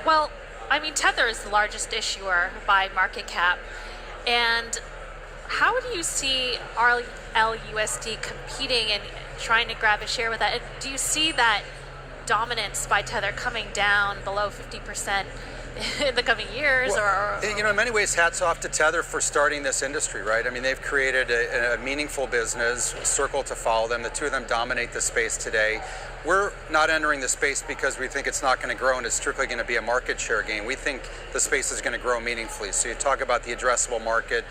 Well, I mean, Tether is the largest issuer by market cap. And how do you see RLUSD competing and trying to grab a share with that? And do you see that dominance by Tether coming down below 50% in the coming years? Well, in many ways, hats off to Tether for starting this industry, right? I mean, they've created a meaningful business, Circle to follow them. The two of them dominate the space today. We're not entering the space because we think it's not going to grow and it's strictly going to be a market share gain. We think the space is going to grow meaningfully. So you talk about the addressable market,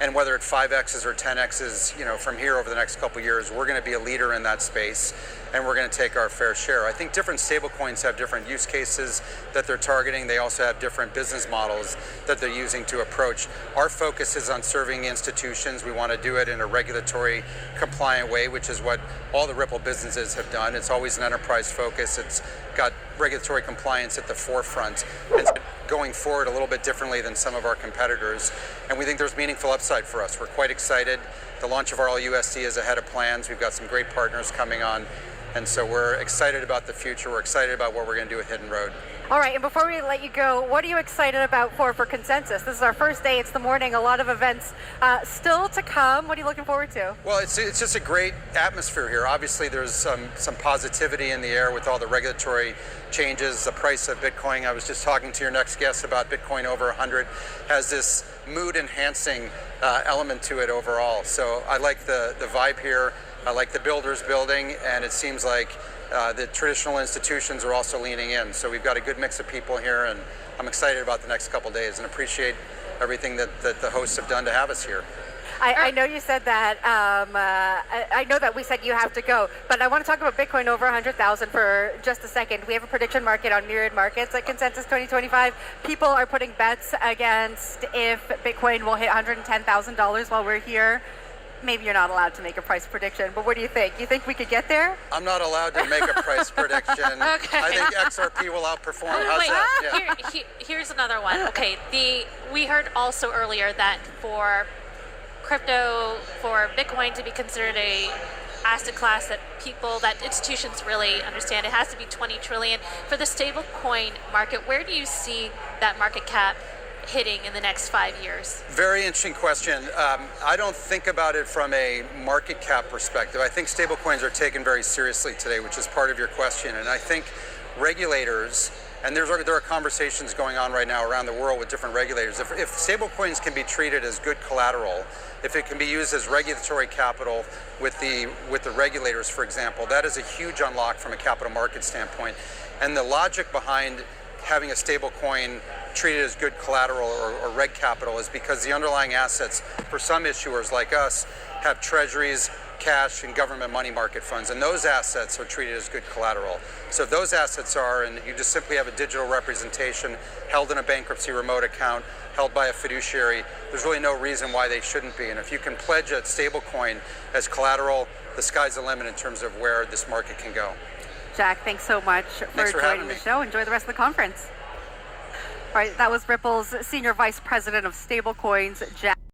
and whether it 5Xs or 10Xs, from here over the next couple of years, we're going to be a leader in that space, and we're going to take our fair share. I think different stablecoins have different use cases that they're targeting. They also have different business models that they're using to approach. Our focus is on serving institutions. We want to do it in a regulatory compliant way, which is what all the Ripple businesses have done. It's always an enterprise focus. It's got regulatory compliance at the forefront. And going forward a little bit differently than some of our competitors, and we think there's meaningful upside for us. We're quite excited. The launch of RLUSD is ahead of plans. We've got some great partners coming on, and so we're excited about the future. We're excited about what we're going to do with Hidden Road. All right, and before we let you go, what are you excited about for Consensus? This is our first day. It's the morning. A lot of events still to come. What are you looking forward to? Well, it's just a great atmosphere here. Obviously, there's some positivity in the air with all the regulatory changes. The price of Bitcoin, I was just talking to your next guest about Bitcoin over 100, has this mood-enhancing element to it overall. So I like the vibe here. I like the builders building, and it seems like the traditional institutions are also leaning in. So we've got a good mix of people here, and I'm excited about the next couple of days and appreciate everything that the hosts have done to have us here. I know you said that. I know that we said you have to go, but I want to talk about Bitcoin over 100,000 for just a second. We have a prediction market on Myriad Markets at Consensus 2025. People are putting bets against if Bitcoin will hit $110,000 while we're here. Maybe you're not allowed to make a price prediction, but what do you think? You think we could get there? I'm not allowed to make a price prediction. Okay. I think XRP will outperform. How's that? Yeah. Here's another one. Okay, we heard also earlier that for crypto, for Bitcoin to be considered a asset class that institutions really understand, it has to be 20 trillion. For the stablecoin market, where do you see that market cap hitting in the next 5 years? Very interesting question. I don't think about it from a market cap perspective. I think stablecoins are taken very seriously today, which is part of your question. And I think regulators, and there are conversations going on right now around the world with different regulators. If stablecoins can be treated as good collateral, if it can be used as regulatory capital with the regulators, for example, that is a huge unlock from a capital market standpoint. And the logic behind having a stablecoin treated as good collateral or reg capital is because the underlying assets for some issuers like us have treasuries, cash, and government money market funds, and those assets are treated as good collateral. So if those assets are, and you just simply have a digital representation held in a bankruptcy remote account, held by a fiduciary, there's really no reason why they shouldn't be. And if you can pledge a stablecoin as collateral, the sky's the limit in terms of where this market can go. Jack, thanks so much for joining the show. Enjoy the rest of the conference. All right, that was Ripple's Senior Vice President of Stablecoins, Jack.